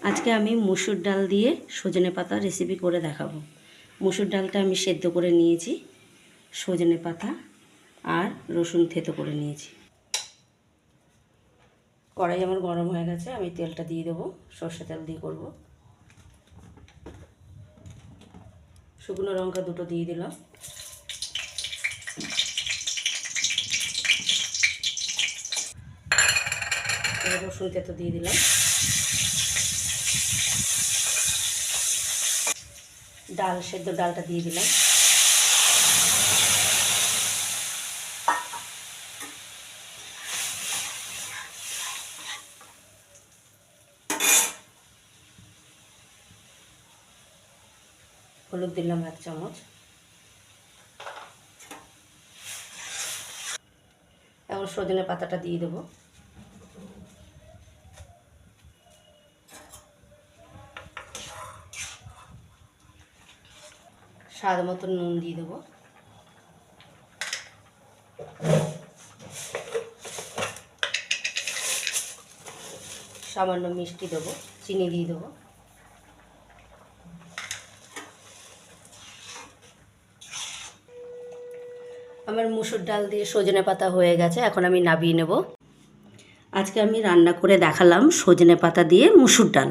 আজকে আমি মুসুর ডাল দিয়ে সজনে পাতা রেসিপি করে দেখাবো। মুসুর ডালটা আমি সেদ্ধ করে নিয়েছি, সজনে পাতা আর রসুন থেতো করে নিয়েছি। কড়াই আমার গরম হয়ে গেছে, আমি তেলটা দিয়ে দেবো। সর্ষে তেল দিয়ে করব। শুকনো লঙ্কা দুটো দিয়ে দিলাম। রসুন থেতো দিয়ে দিলাম। ডাল সেদ্ধ ডালটা দিয়ে দিলাম। হলুদ দিলাম 1 চামচ। এখন সজনে পাতাটা দিয়ে দেবো। স্বাদ মতো নুন দিয়ে দেবো। সামান্য মিষ্টি দেবো, চিনি দিয়ে দেবো। আমার মুসুর ডাল দিয়ে সজনে পাতা হয়ে গেছে, এখন আমি নামিয়ে নেব। আজকে আমি রান্না করে দেখালাম সজনে পাতা দিয়ে মুসুর ডাল।